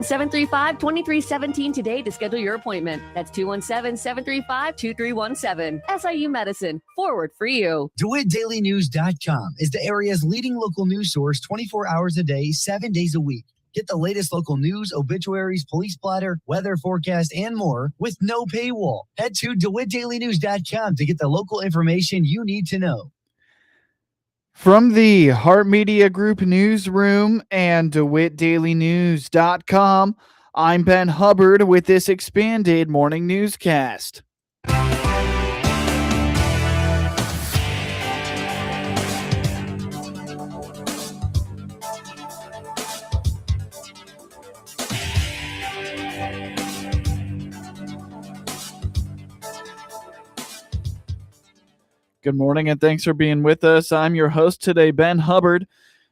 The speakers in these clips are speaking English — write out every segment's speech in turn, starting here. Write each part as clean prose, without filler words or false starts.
735-2317 today to schedule your appointment. That's 217-735-2317. SIU Medicine, forward for you. DeWittDailyNews.com is the area's leading local news source 24 hours a day, 7 days a week. Get the latest local news, obituaries, police blotter, weather forecast, and more with no paywall. Head to DeWittDailyNews.com to get the local information you need to know. From the Heart Media Group newsroom and DeWittDailyNews.com, I'm Ben Hubbard with this expanded morning newscast. Good morning and thanks for being with us. I'm your host today, Ben Hubbard.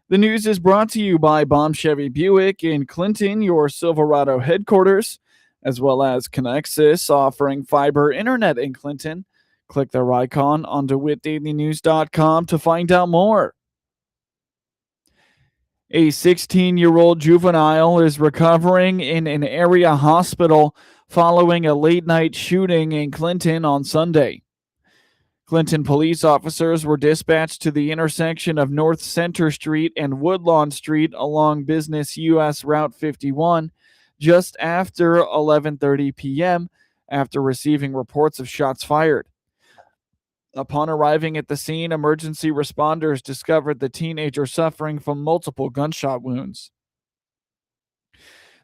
The news is brought to you by Baum Chevy Buick in Clinton, your Silverado headquarters, as well as Connexus, offering fiber internet in Clinton. Click their icon on DeWittDailyNews.com to find out more. A 16-year-old juvenile is recovering in an area hospital following a late-night shooting in Clinton on Sunday. Clinton police officers were dispatched to the intersection of North Center Street and Woodlawn Street along Business US Route 51 just after 11:30 p.m. after receiving reports of shots fired. Upon arriving at the scene, emergency responders discovered the teenager suffering from multiple gunshot wounds.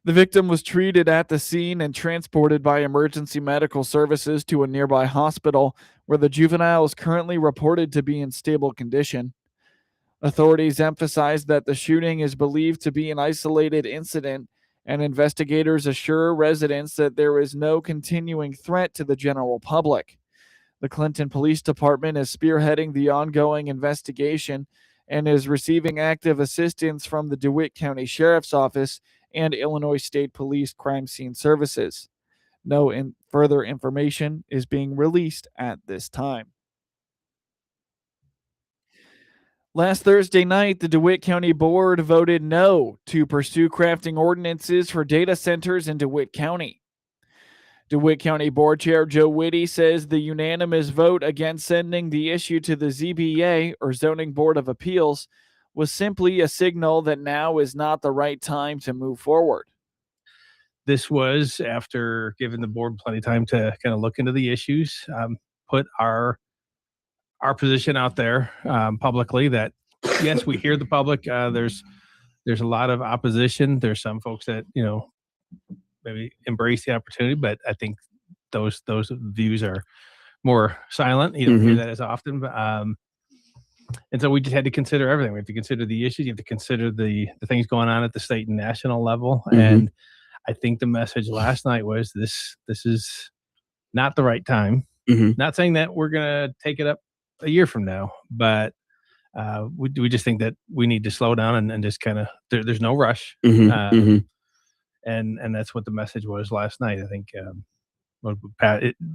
The victim was treated at the scene and transported by emergency medical services to a nearby hospital where the juvenile is currently reported to be in stable condition. Authorities emphasized that the shooting is believed to be an isolated incident, and investigators assure residents that there is no continuing threat to the general public. The Clinton Police Department is spearheading the ongoing investigation and is receiving active assistance from the DeWitt County Sheriff's Office and Illinois State Police Crime Scene Services. No further information is being released at this time. Last Thursday night, the DeWitt County Board voted no to pursue crafting ordinances for data centers in DeWitt County. DeWitt County Board Chair Joe Whitty says the unanimous vote against sending the issue to the ZBA, or Zoning Board of Appeals, was simply a signal that now is not the right time to move forward. This was after giving the board plenty of time to kind of look into the issues, put our position out there publicly that, yes, we hear the public. There's a lot of opposition. There's some folks that, maybe embrace the opportunity, but I think those views are more silent. You don't hear that as often. But, and so we just had to consider everything. We have to consider the issues. You have to consider the things going on at the state and national level. And I think the message last night was this is not the right time. Not saying that we're going to take it up a year from now, but we just think that we need to slow down and just kind of, there's no rush. And that's what the message was last night. I think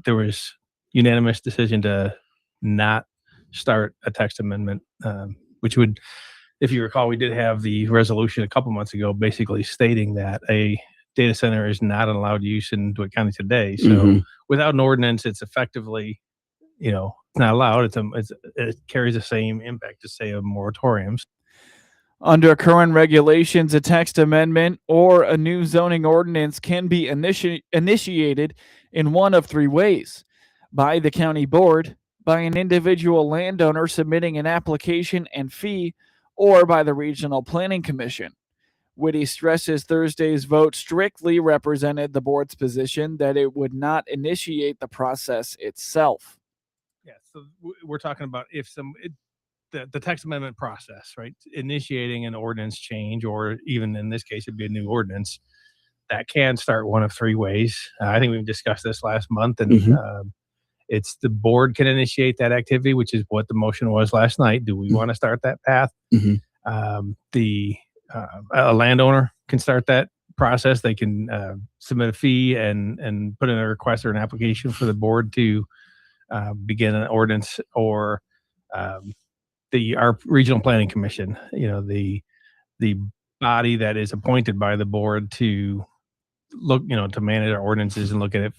there was unanimous decision to not start a text amendment, which would, if you recall, we did have the resolution a couple months ago basically stating that a data center is not an allowed use in DeWitt County today. So without an ordinance, it's effectively, it's not allowed. It carries the same impact as, say, of moratoriums. Under current regulations, a text amendment or a new zoning ordinance can be initiated in one of three ways: by the county board, by an individual landowner submitting an application and fee, or by the Regional Planning Commission. Whitty stresses Thursday's vote strictly represented the board's position that it would not initiate the process itself. Yeah, so we're talking about the text amendment process, right? Initiating an ordinance change, or even in this case, it'd be a new ordinance, that can start one of three ways. I think we discussed this last month, and it's the board can initiate that activity, which is what the motion was last night. Do we want to start that path? A landowner can start that process. They can submit a fee and put in a request or an application for the board to begin an ordinance, or our Regional Planning Commission, the body that is appointed by the board to look, to manage our ordinances and look at it,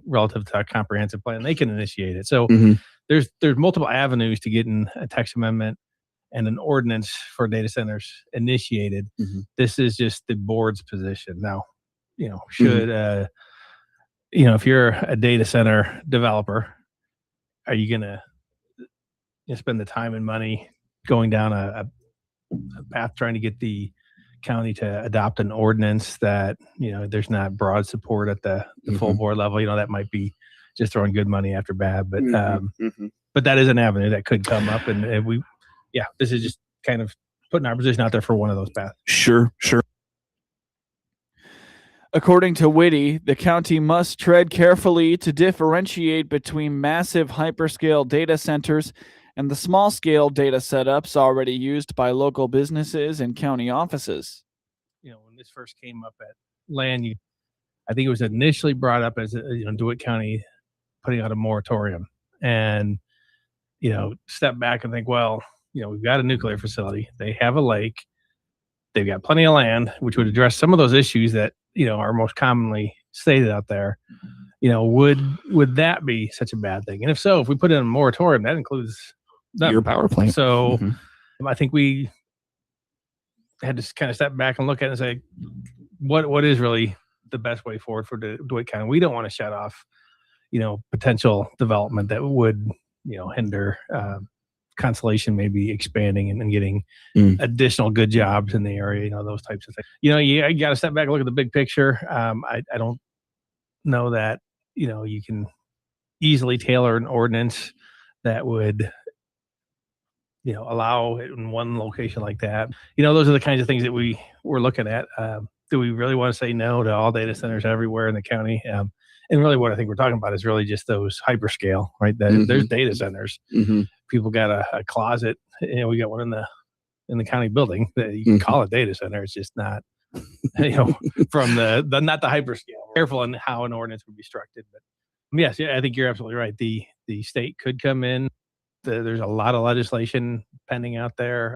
relative to our comprehensive plan, they can initiate it. So Mhm. there's multiple avenues to getting a text amendment and an ordinance for data centers initiated. Mhm. This is just the board's position. Now, should, if you're a data center developer, are you going to spend the time and money going down a path trying to get the county to adopt an ordinance that, there's not broad support at the full board level? That might be just throwing good money after bad, but, but that is an avenue that could come up. And this is just kind of putting our position out there for one of those paths. Sure. According to Whitty, the county must tread carefully to differentiate between massive hyperscale data centers and the small-scale data setups already used by local businesses and county offices. When this first came up at land, I think it was initially brought up as DeWitt County putting out a moratorium, and step back and think, well, we've got a nuclear facility, they have a lake, they've got plenty of land, which would address some of those issues that are most commonly stated out there. Would that be such a bad thing? And if so, if we put in a moratorium, that includes your power plant. So I think we had to kind of step back and look at it and say, what is really the best way forward for DeWitt County? We don't want to shut off, potential development that would, hinder Constellation maybe expanding and getting additional good jobs in the area, those types of things. You got to step back and look at the big picture. I don't know that, you can easily tailor an ordinance that would, allow it in one location like that. Those are the kinds of things that we're looking at. Do we really want to say no to all data centers everywhere in the county? And really what I think we're talking about is really just those hyperscale, right? There's data centers. People got a closet. We got one in the county building that you can call a data center. It's just not, from the not the hyperscale. Careful on how an ordinance would be structured. But yes, I think you're absolutely right. The state could come in. There's a lot of legislation pending out there.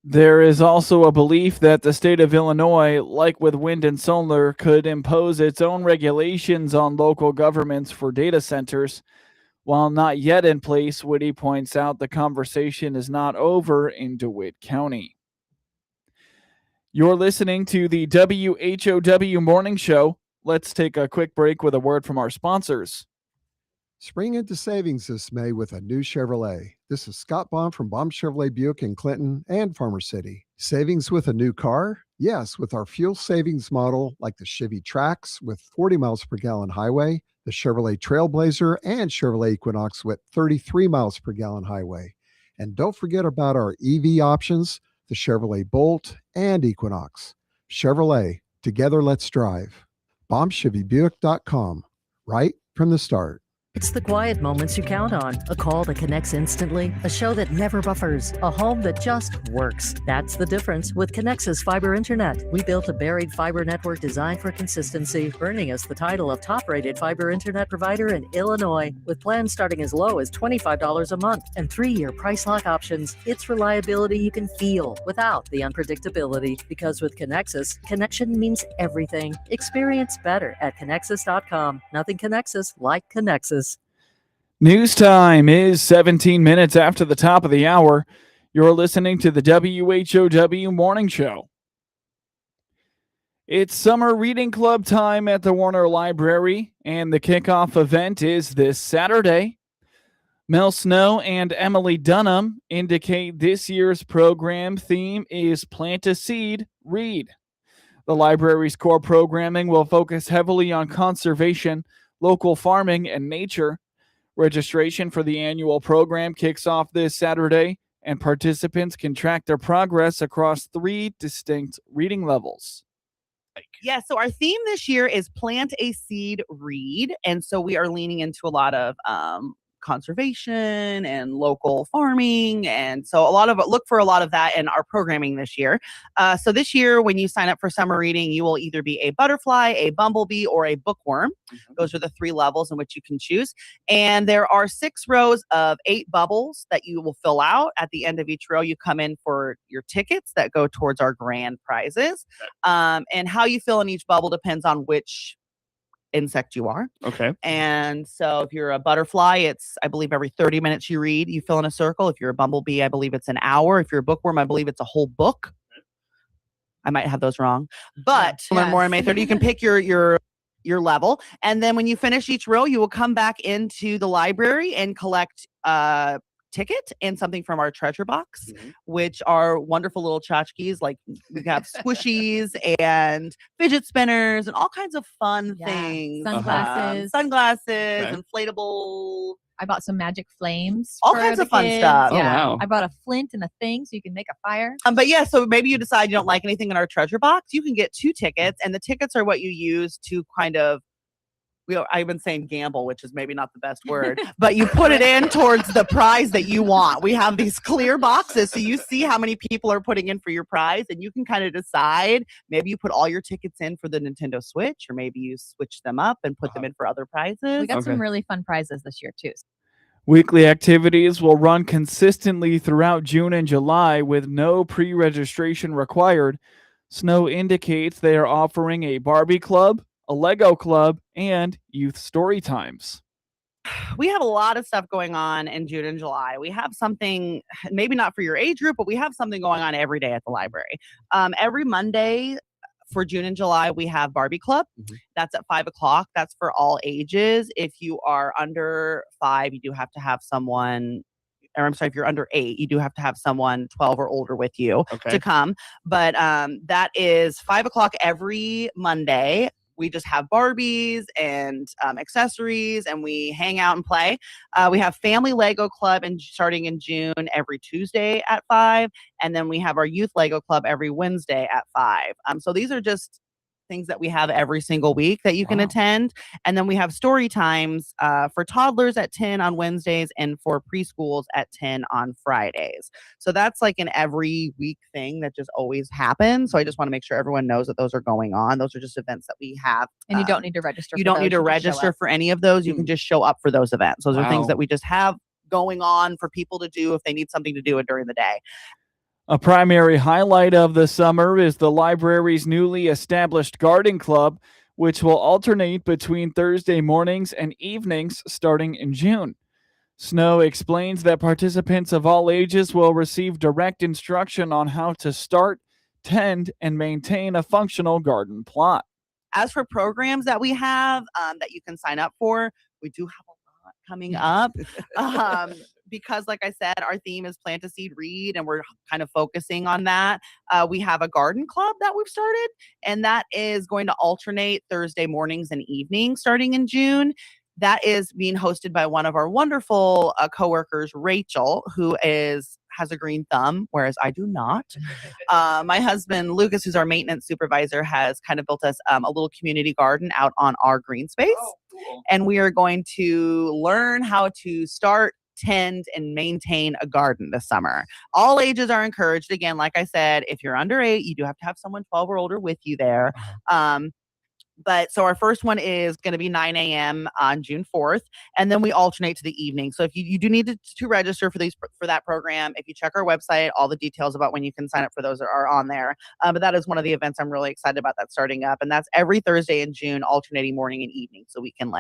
There is also a belief that the state of Illinois, like with wind and solar, could impose its own regulations on local governments for data centers. While not yet in place, Whitty points out the conversation is not over in DeWitt County. You're listening to the WHOW Morning Show. Let's take a quick break with a word from our sponsors. Spring into savings this May with a new Chevrolet. This is Scott Baum from Baum Chevrolet Buick in Clinton and Farmer City. Savings with a new car? Yes, with our fuel savings model like the Chevy Trax with 40 miles per gallon highway, the Chevrolet Trailblazer, and Chevrolet Equinox with 33 miles per gallon highway. And don't forget about our EV options, the Chevrolet Bolt and Equinox. Chevrolet, together let's drive. BaumChevyBuick.com, right from the start. It's the quiet moments you count on. A call that connects instantly, a show that never buffers, a home that just works. That's the difference with Connexus Fiber Internet. We built a buried fiber network designed for consistency, earning us the title of top-rated fiber internet provider in Illinois. With plans starting as low as $25 a month and 3-year price lock options, it's reliability you can feel without the unpredictability. Because with Connexus, connection means everything. Experience better at Connexus.com. Nothing Connexus like Connexus. News time is 17 minutes after the top of the hour. You're listening to the WHOW Morning Show. It's summer reading club time at the Warner Library, and the kickoff event is this Saturday. Mel Snow and Emily Dunham indicate this year's program theme is Plant a Seed, Read. The library's core programming will focus heavily on conservation, local farming, and nature. Registration for the annual program kicks off this Saturday, and participants can track their progress across 3 distinct reading levels. Yeah, so our theme this year is Plant a Seed, Read. And so we are leaning into a lot of conservation and local farming. And so look for a lot of that in our programming this year. So this year, when you sign up for summer reading, you will either be a butterfly, a bumblebee, or a bookworm. Those are the 3 levels in which you can choose. And there are 6 rows of 8 bubbles that you will fill out. At the end of each row, you come in for your tickets that go towards our grand prizes. And how you fill in each bubble depends on which insect you are. Okay. And so if you're a butterfly, it's, I believe, every 30 minutes you read, you fill in a circle. If you're a bumblebee, I believe it's an hour. If you're a bookworm, I believe it's a whole book. I might have those wrong, but learn more on May 30. You can pick your level. And then when you finish each row, you will come back into the library and collect ticket and something from our treasure box, which are wonderful little tchotchkes. Like we have squishies and fidget spinners and all kinds of fun things. Sunglasses. Inflatable. I bought some magic flames. All for kinds the of fun kids. stuff. Oh, wow. I bought a flint and a thing so you can make a fire. But yeah, so maybe you decide you don't like anything in our treasure box. You can get 2 tickets, and the tickets are what you use to kind of, I've been saying gamble, which is maybe not the best word, but you put it in towards the prize that you want. We have these clear boxes, so you see how many people are putting in for your prize, and you can kind of decide. Maybe you put all your tickets in for the Nintendo Switch, or maybe you switch them up and put them in for other prizes. We got some really fun prizes this year, too. Weekly activities will run consistently throughout June and July with no pre-registration required. Snow indicates they are offering a Barbie club, a Lego club, and youth story times. We have a lot of stuff going on in June and July. We have something, maybe not for your age group, but we have something going on every day at the library. Every Monday for June and July, we have Barbie Club. That's at 5:00. That's for all ages. If you are under 5, you do have to have someone, or I'm sorry, if you're under 8, you do have to have someone 12 or older with you to come. But that is 5:00 every Monday. We just have Barbies and accessories, and we hang out and play. We have Family Lego Club starting in June every Tuesday at 5. And then we have our Youth Lego Club every Wednesday at 5. So these are just things that we have every single week that you can attend. And then we have story times for toddlers at 10 on Wednesdays and for preschools at 10 on Fridays. So that's like an every week thing that just always happens. So I just want to make sure everyone knows that those are going on. Those are just events that we have. And you don't need to register. You don't need to register for any of those. You can just show up for those events. Those are things that we just have going on for people to do if they need something to do it during the day. A primary highlight of the summer is the library's newly established garden club, which will alternate between Thursday mornings and evenings starting in June. Snow explains that participants of all ages will receive direct instruction on how to start, tend, and maintain a functional garden plot. As for programs that we have that you can sign up for, we do have a lot coming up. Because like I said, our theme is plant a seed, read, and we're kind of focusing on that. We have a garden club that we've started, and that is going to alternate Thursday mornings and evenings starting in June. That is being hosted by one of our wonderful coworkers, Rachel, who has a green thumb, whereas I do not. My husband, Lucas, who's our maintenance supervisor, has kind of built us a little community garden out on our green space. Oh, cool. And we are going to learn how to start, tend, and maintain a garden this summer. All ages are encouraged. Again, like I said, if you're under 8, you do have to have someone 12 or older with you there. But so our first one is going to be 9 a.m. on June 4th, and then we alternate to the evening. So if you do need to register for that program, if you check our website, all the details about when you can sign up for those are on there. But that is one of the events I'm really excited about that's starting up, and that's every Thursday in June, alternating morning and evening, so we can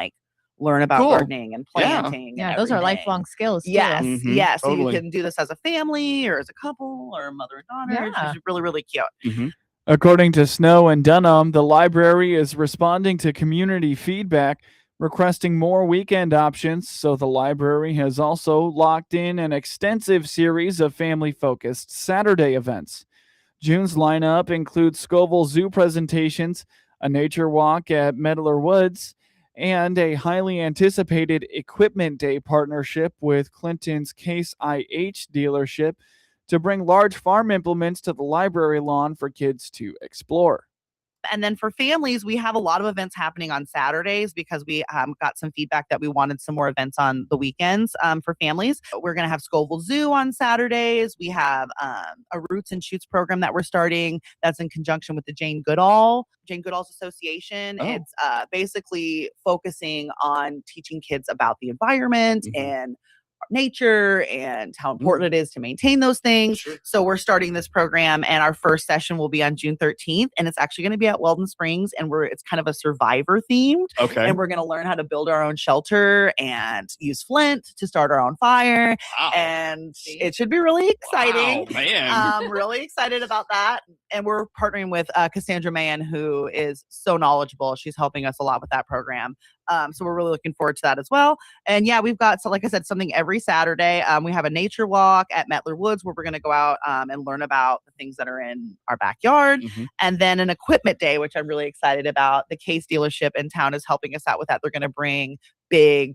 learn about gardening and planting. Yeah, those are lifelong skills too. Yes, yes. So totally. you can do this as a family or as a couple or a mother and daughter. Yeah. It's really, really cute. According to Snow and Dunham, the library is responding to community feedback, requesting more weekend options, so the library has also locked in an extensive series of family-focused Saturday events. June's lineup includes Scoville Zoo presentations, a nature walk at Medlar Woods, and a highly anticipated Equipment Day partnership with Clinton's Case IH dealership to bring large farm implements to the library lawn for kids to explore. And then for families, we have a lot of events happening on Saturdays because we got some feedback that we wanted some more events on the weekends for families. We're going to have Scoville Zoo on Saturdays. We have a Roots and Shoots program that we're starting that's in conjunction with the Jane Goodall's Association. Oh. It's basically focusing on teaching kids about the environment and nature and how important it is to maintain those things. Sure. So we're starting this program, and our first session will be on June 13th, and it's actually going to be at Weldon Springs, and it's kind of a survivor themed. Okay. And we're going to learn how to build our own shelter and use flint to start our own fire. Wow. And it should be really exciting. Wow, man. I'm really excited about that. And we're partnering with Cassandra Mann, who is so knowledgeable. She's helping us a lot with that program. So we're really looking forward to that as well. And yeah, we've got, so like I said, something every Saturday. We have a nature walk at Mettler Woods where we're going to go out and learn about the things that are in our backyard. And then an equipment day, which I'm really excited about. The Case dealership in town is helping us out with that. They're going to bring big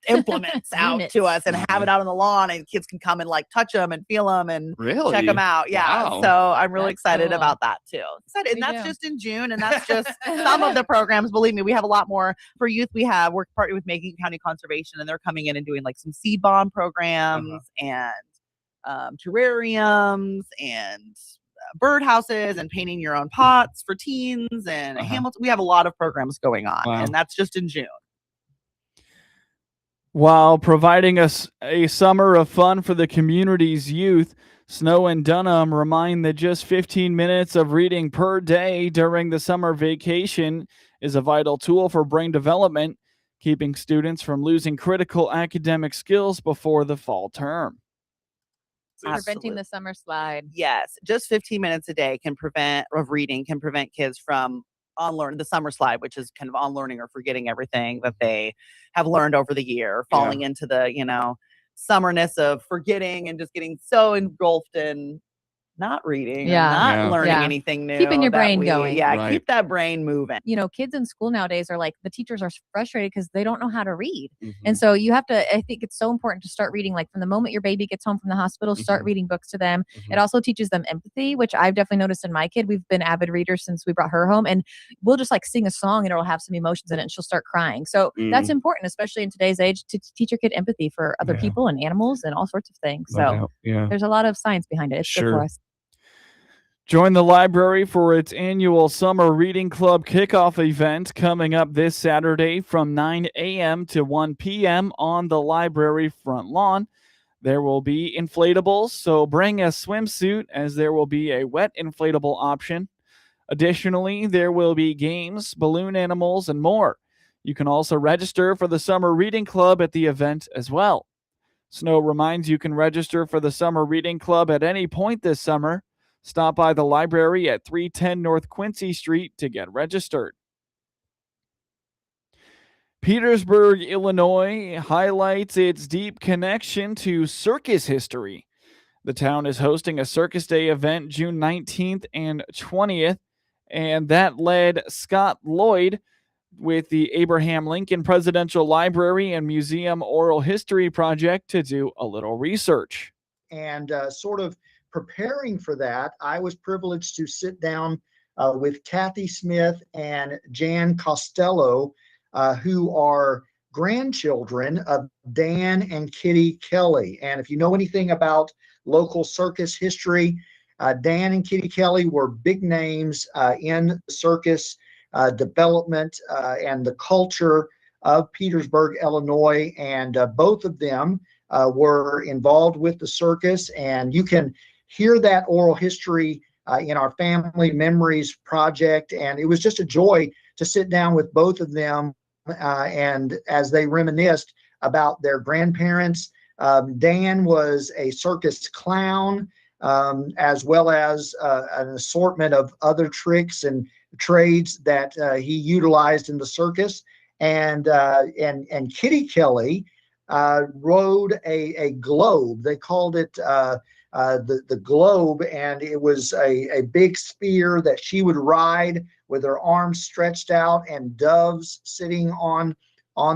implements out to us and have it out on the lawn, and kids can come and like touch them and feel them and Really? check them out. Yeah. Wow. So I'm really That's excited cool. about that too. And Me that's too. just in June, and that's just some of the programs. Believe me, we have a lot more for youth. We're partnering with Macon County Conservation, and they're coming in and doing like some seed bomb programs and terrariums and birdhouses and painting your own pots for teens and Hamilton. We have a lot of programs going on, and that's just in June. While providing us a summer of fun for the community's youth, Snow and Dunham remind that just 15 minutes of reading per day during the summer vacation is a vital tool for brain development, keeping students from losing critical academic skills before the fall term. Preventing the summer slide. Yes, just 15 minutes a day of reading can prevent kids from the summer slide, which is kind of unlearning or forgetting everything that they have learned over the year, falling into the, summerness of forgetting and just getting so engulfed in not reading, or not learning anything new. Keeping your brain going. Yeah, Right. keep that brain moving. Kids in school nowadays are like, the teachers are frustrated because they don't know how to read. And so you have to, I think it's so important to start reading, like from the moment your baby gets home from the hospital, start reading books to them. It also teaches them empathy, which I've definitely noticed in my kid. We've been avid readers since we brought her home, and we'll just like sing a song and it'll have some emotions in it and she'll start crying. So that's important, especially in today's age, to teach your kid empathy for other people and animals and all sorts of things. So there's a lot of science behind it. It's good for us. Join the library for its annual Summer Reading Club kickoff event coming up this Saturday from 9 a.m. to 1 p.m. on the library front lawn. There will be inflatables, so bring a swimsuit as there will be a wet inflatable option. Additionally, there will be games, balloon animals, and more. You can also register for the Summer Reading Club at the event as well. Snow reminds you can register for the Summer Reading Club at any point this summer. Stop by the library at 310 North Quincy Street to get registered. Petersburg, Illinois highlights its deep connection to circus history. The town is hosting a Circus Day event June 19th and 20th, and that led Scott Lloyd with the Abraham Lincoln Presidential Library and Museum Oral History Project to do a little research. And sort of preparing for that, I was privileged to sit down with Kathy Smith and Jan Costello, who are grandchildren of Dan and Kitty Kelly. And if you know anything about local circus history, Dan and Kitty Kelly were big names in circus development and the culture of Petersburg, Illinois. And both of them were involved with the circus. And you can hear that oral history in our Family Memories project. And it was just a joy to sit down with both of them and as they reminisced about their grandparents. Dan was a circus clown, as well as an assortment of other tricks and trades that he utilized in the circus. And Kitty Kelly rode a globe. They called it the globe, and it was a big spear that she would ride with her arms stretched out and doves sitting on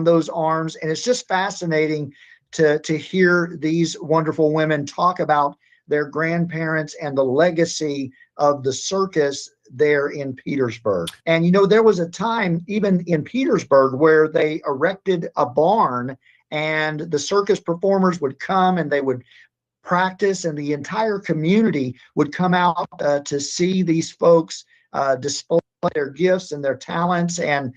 those arms. And it's just fascinating to hear these wonderful women talk about their grandparents and the legacy of the circus there in Petersburg. And, there was a time even in Petersburg where they erected a barn and the circus performers would come and they would practice, and the entire community would come out to see these folks display their gifts and their talents. And,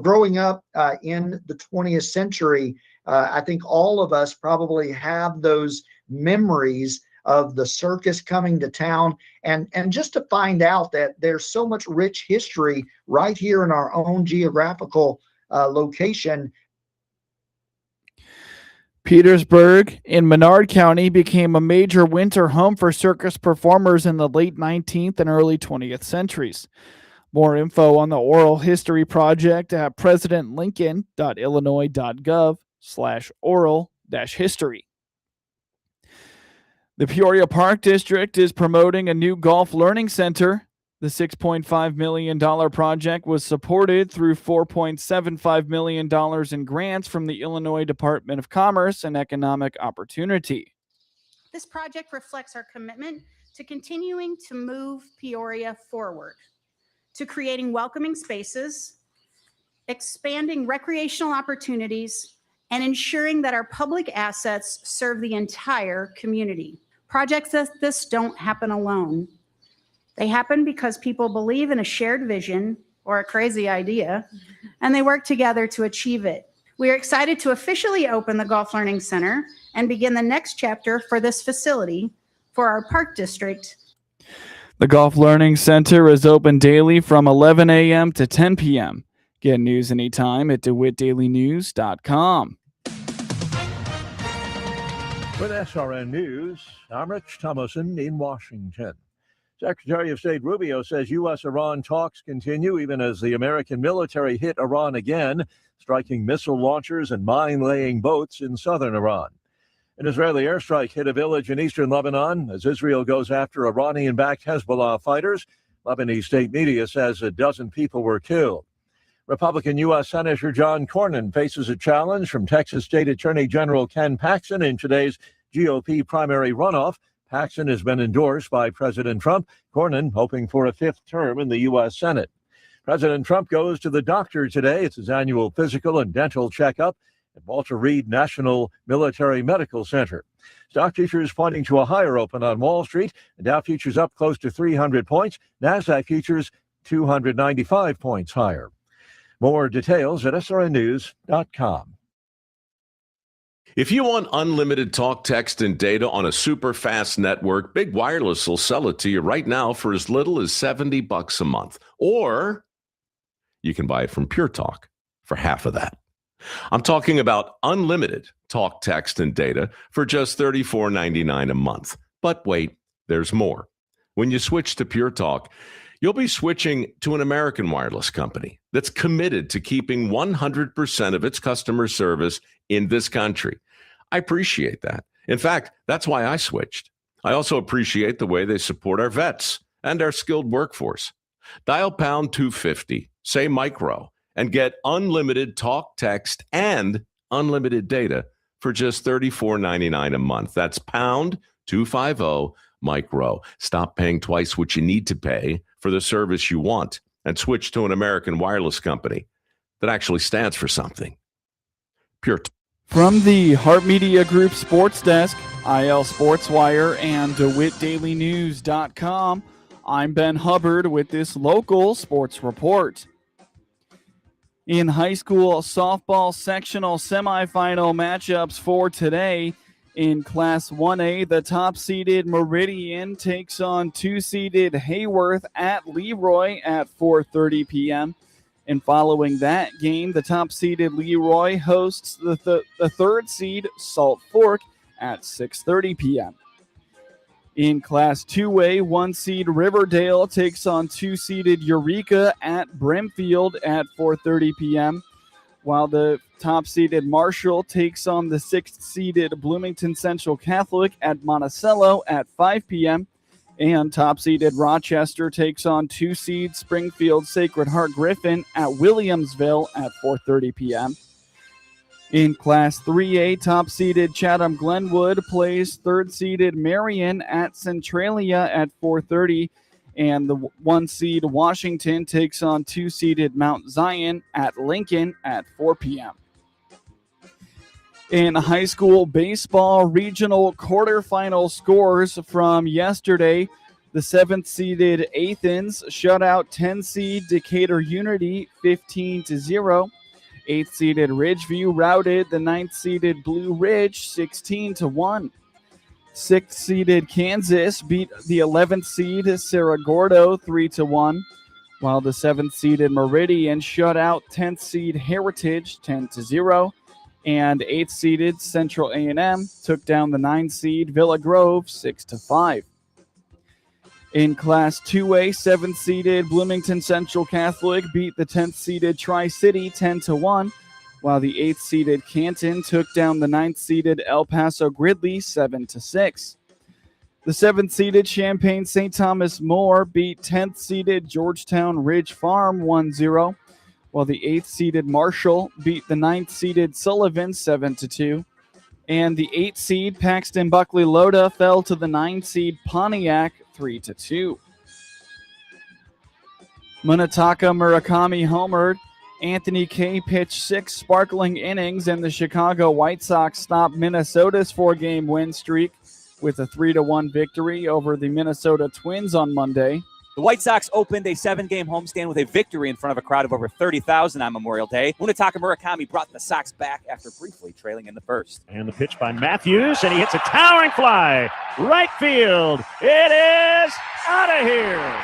growing up in the 20th century, I think all of us probably have those memories of the circus coming to town, and just to find out that there's so much rich history right here in our own geographical location. Petersburg in Menard County became a major winter home for circus performers in the late 19th and early 20th centuries. More info on the Oral History Project at presidentlincoln.illinois.gov/oral-history. The Peoria Park District is promoting a new golf learning center. The $6.5 million project was supported through $4.75 million in grants from the Illinois Department of Commerce and Economic Opportunity. This project reflects our commitment to continuing to move Peoria forward, to creating welcoming spaces, expanding recreational opportunities, and ensuring that our public assets serve the entire community. Projects like this don't happen alone. They happen because people believe in a shared vision or a crazy idea, and they work together to achieve it. We are excited to officially open the Golf Learning Center and begin the next chapter for this facility for our park district. The Golf Learning Center is open daily from 11 a.m. to 10 p.m. Get news anytime at DeWittDailyNews.com. With SRN News, I'm Rich Thomason in Washington. Secretary of State Rubio says U.S.-Iran talks continue even as the American military hit Iran again, striking missile launchers and mine-laying boats in southern Iran. An Israeli airstrike hit a village in eastern Lebanon as Israel goes after Iranian-backed Hezbollah fighters. Lebanese state media says a dozen people were killed. Republican U.S. Senator John Cornyn faces a challenge from Texas State Attorney General Ken Paxton in today's GOP primary runoff. Paxton has been endorsed by President Trump. Cornyn hoping for a fifth term in the U.S. Senate. President Trump goes to the doctor today. It's his annual physical and dental checkup at Walter Reed National Military Medical Center. Stock futures pointing to a higher open on Wall Street. The Dow futures up close to 300 points. NASDAQ futures 295 points higher. More details at srnnews.com. If you want unlimited talk, text, and data on a super fast network, Big Wireless will sell it to you right now for as little as $70 a month. Or you can buy it from Pure Talk for half of that. I'm talking about unlimited talk, text, and data for just $34.99 a month. But wait, there's more. When you switch to Pure Talk, you'll be switching to an American wireless company that's committed to keeping 100% of its customer service in this country. I appreciate that. In fact, that's why I switched. I also appreciate the way they support our vets and our skilled workforce. Dial pound 250, say micro, and get unlimited talk, text, and unlimited data for just $34.99 a month. That's pound 250 micro. Stop paying twice what you need to pay for the service you want and switch to an American wireless company that actually stands for something. Pure. From the Hart Media Group Sports Desk, IL Sports Wire, and DeWittDailyNews.com, I'm Ben Hubbard with this local sports report. In high school softball sectional semifinal matchups for today, in Class 1A, the top-seeded Meridian takes on 2-seeded Hayworth at Leroy at 4:30 p.m. And following that game, the top-seeded Leroy hosts the third-seed Salt Fork at 6:30 p.m. In Class 2A, 1-seed Riverdale takes on 2-seeded Eureka at Brimfield at 4:30 p.m., while the top-seeded Marshall takes on the 6th-seeded Bloomington Central Catholic at Monticello at 5 p.m., and top-seeded Rochester takes on 2-seed Springfield Sacred Heart Griffin at Williamsville at 4:30 p.m. In Class 3A, top-seeded Chatham Glenwood plays 3rd-seeded Marion at Centralia at 4:30, And the 1 seed Washington takes on 2 seeded Mount Zion at Lincoln at 4 p.m. In high school baseball regional quarterfinal scores from yesterday, the 7th seeded Athens shut out 10 seed Decatur Unity 15-0. 8th seeded Ridgeview routed the 9th seeded Blue Ridge 16-1. 6th seeded Kansas beat the 11th seed Cerro Gordo 3-1, while the 7th seeded Meridian shut out 10th seed Heritage 10-0, and 8th seeded Central A&M took down the 9th seed Villa Grove 6-5. In Class 2A, 7th seeded Bloomington Central Catholic beat the 10th seeded Tri-City 10-1, while the 8th seeded Canton took down the 9th seeded El Paso Gridley 7-6. The 7th seeded Champaign St. Thomas More beat 10th seeded Georgetown Ridge Farm 1-0, while the 8th seeded Marshall beat the 9th seeded Sullivan 7-2. And the 8th seed Paxton Buckley Loda fell to the 9th seed Pontiac 3-2. Munetaka Murakami homered. Anthony Kay pitched 6 sparkling innings, and the Chicago White Sox stopped Minnesota's 4-game win streak with a 3-1 victory over the Minnesota Twins on Monday. The White Sox opened a 7-game homestand with a victory in front of a crowd of over 30,000 on Memorial Day. Munetaka Murakami brought the Sox back after briefly trailing in the first. And the pitch by Matthews, and he hits a towering fly. Right field. It is out of here.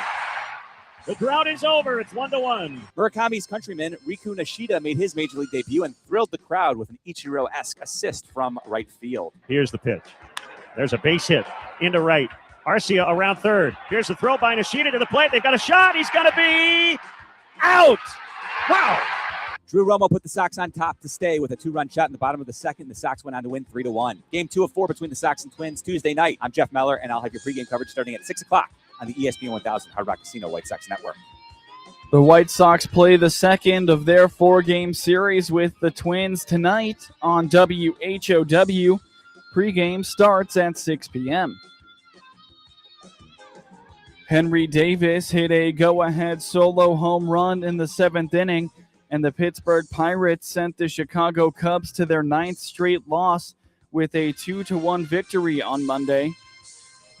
The drought is over. It's 1-1. Murakami's countryman, Riku Nishida, made his major league debut and thrilled the crowd with an Ichiro-esque assist from right field. Here's the pitch. There's a base hit into right. Arcia around third. Here's the throw by Nishida to the plate. They've got a shot. He's going to be out. Wow. Drew Romo put the Sox on top to stay with a 2-run shot in the bottom of the second. The Sox went on to win 3-1. Game 2 of 4 between the Sox and Twins Tuesday night. I'm Jeff Meller, and I'll have your pregame coverage starting at 6 o'clock on the ESPN 1000 Hard Rock Casino White Sox Network. The White Sox play the second of their 4-game series with the Twins tonight on WHOW. Pregame starts at 6 p.m. Henry Davis hit a go-ahead solo home run in the 7th inning, and the Pittsburgh Pirates sent the Chicago Cubs to their 9th straight loss with a 2-1 victory on Monday.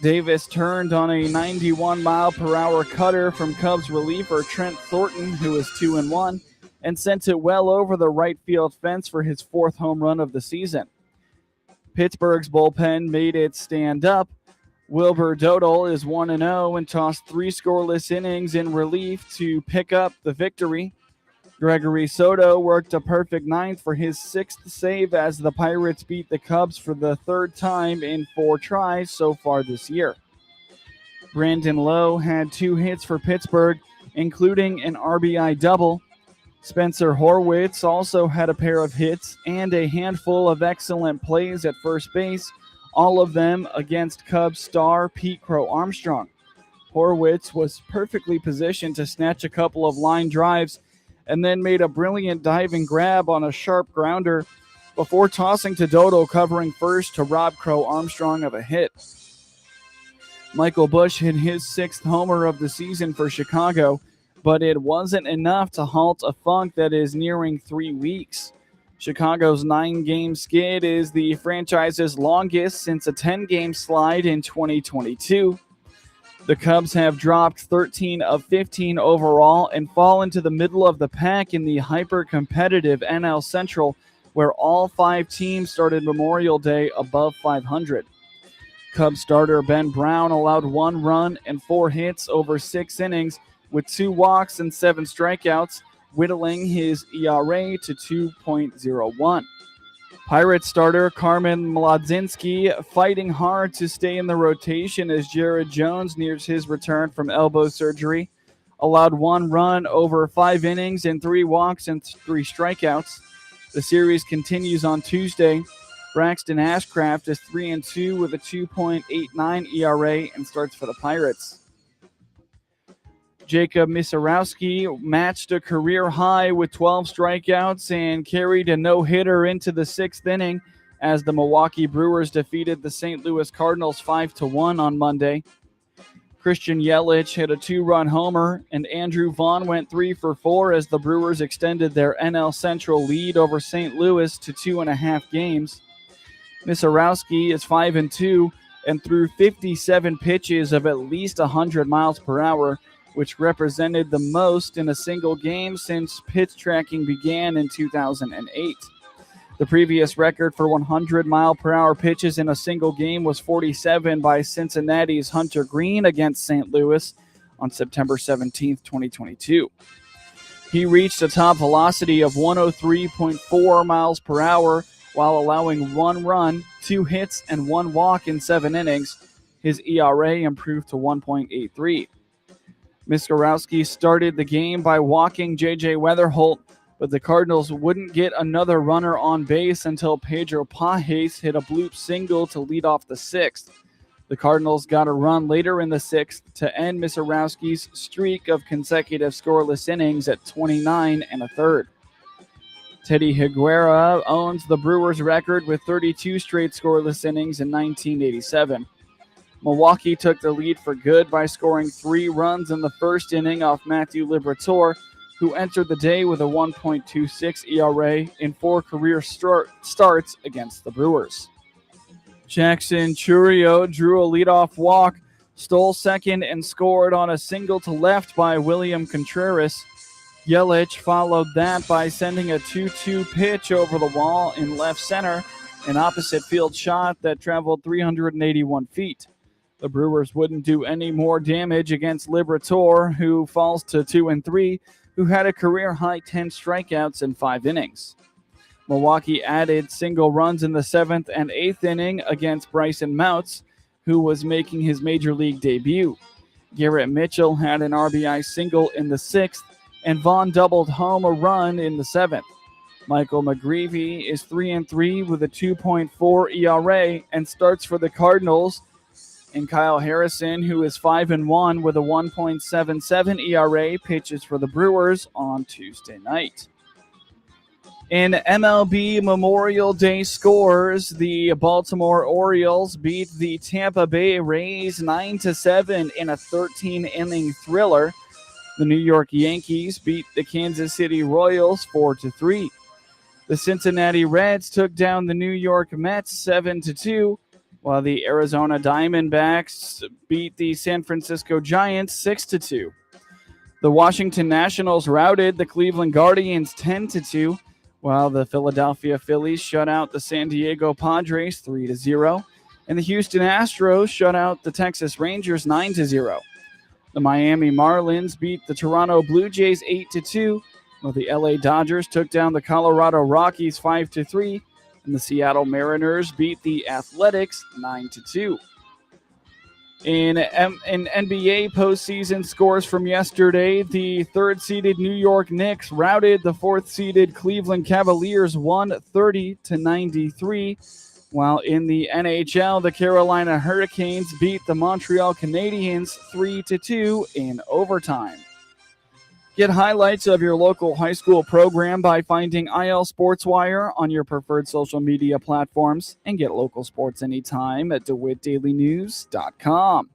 Davis turned on a 91-mile-per-hour cutter from Cubs reliever Trent Thornton, who is 2-1, and sent it well over the right field fence for his 4th home run of the season. Pittsburgh's bullpen made it stand up. Wilbur Dodal is 1-0 and tossed 3 scoreless innings in relief to pick up the victory. Gregory Soto worked a perfect 9th for his 6th save as the Pirates beat the Cubs for the 3rd time in 4 tries so far this year. Brandon Lowe had 2 hits for Pittsburgh, including an RBI double. Spencer Horwitz also had a pair of hits and a handful of excellent plays at first base, all of them against Cubs star Pete Crow Armstrong. Horwitz was perfectly positioned to snatch a couple of line drives and then made a brilliant diving grab on a sharp grounder before tossing to Dodo covering first to rob Crow Armstrong of a hit. Michael Busch hit his 6th homer of the season for Chicago, but it wasn't enough to halt a funk that is nearing 3 weeks. Chicago's 9-game skid is the franchise's longest since a 10-game slide in 2022. The Cubs have dropped 13 of 15 overall and fall into the middle of the pack in the hyper-competitive NL Central, where all 5 teams started Memorial Day above 500. Cubs starter Ben Brown allowed 1 run and 4 hits over 6 innings with 2 walks and 7 strikeouts, whittling his ERA to 2.01. Pirates starter Carmen Mlodzinski fighting hard to stay in the rotation as Jared Jones nears his return from elbow surgery, allowed 1 run over 5 innings and 3 walks and 3 strikeouts. The series continues on Tuesday. Braxton Ashcraft is 3-2 with a 2.89 ERA and starts for the Pirates. Jacob Misarowski matched a career high with 12 strikeouts and carried a no-hitter into the 6th inning as the Milwaukee Brewers defeated the St. Louis Cardinals 5-1 on Monday. Christian Yelich hit a 2-run homer, and Andrew Vaughn went 3 for 4 as the Brewers extended their NL Central lead over St. Louis to 2.5 games. Misarowski is 5-2 and threw 57 pitches of at least 100 miles per hour, which represented the most in a single game since pitch tracking began in 2008. The previous record for 100-mile-per-hour pitches in a single game was 47 by Cincinnati's Hunter Green against St. Louis on September 17, 2022. He reached a top velocity of 103.4 miles per hour while allowing 1 run, 2 hits, and 1 walk in 7 innings. His ERA improved to 1.83. Misarowski started the game by walking J.J. Weatherholt, but the Cardinals wouldn't get another runner on base until Pedro Pajes hit a bloop single to lead off the 6th. The Cardinals got a run later in the 6th to end Misarowski's streak of consecutive scoreless innings at 29 1/3. Teddy Higuera owns the Brewers' record with 32 straight scoreless innings in 1987. Milwaukee took the lead for good by scoring 3 runs in the first inning off Matthew Liberatore, who entered the day with a 1.26 ERA in 4 career starts against the Brewers. Jackson Churio drew a leadoff walk, stole second, and scored on a single to left by William Contreras. Yelich followed that by sending a 2-2 pitch over the wall in left center, an opposite field shot that traveled 381 feet. The Brewers wouldn't do any more damage against Liberatore, who falls to 2-3, who had a career-high 10 strikeouts in 5 innings. Milwaukee added single runs in the 7th and 8th inning against Bryson Moutz, who was making his major league debut. Garrett Mitchell had an RBI single in the 6th, and Vaughn doubled home a run in the 7th. Michael McGreevy is 3-3 with a 2.4 ERA and starts for the Cardinals, and Kyle Harrison, who is 5-1 with a 1.77 ERA, pitches for the Brewers on Tuesday night. In MLB Memorial Day scores, the Baltimore Orioles beat the Tampa Bay Rays 9-7 in a 13-inning thriller. The New York Yankees beat the Kansas City Royals 4-3. The Cincinnati Reds took down the New York Mets 7-2. While the Arizona Diamondbacks beat the San Francisco Giants 6-2. The Washington Nationals routed the Cleveland Guardians 10-2, while the Philadelphia Phillies shut out the San Diego Padres 3-0, and the Houston Astros shut out the Texas Rangers 9-0. The Miami Marlins beat the Toronto Blue Jays 8-2, while the LA Dodgers took down the Colorado Rockies 5-3. And the Seattle Mariners beat the Athletics 9-2. In NBA postseason scores from yesterday, the 3rd-seeded New York Knicks routed the 4th-seeded Cleveland Cavaliers 130-93, while in the NHL, the Carolina Hurricanes beat the Montreal Canadiens 3-2 in overtime. Get highlights of your local high school program by finding IL SportsWire on your preferred social media platforms, and get local sports anytime at DeWittDailyNews.com.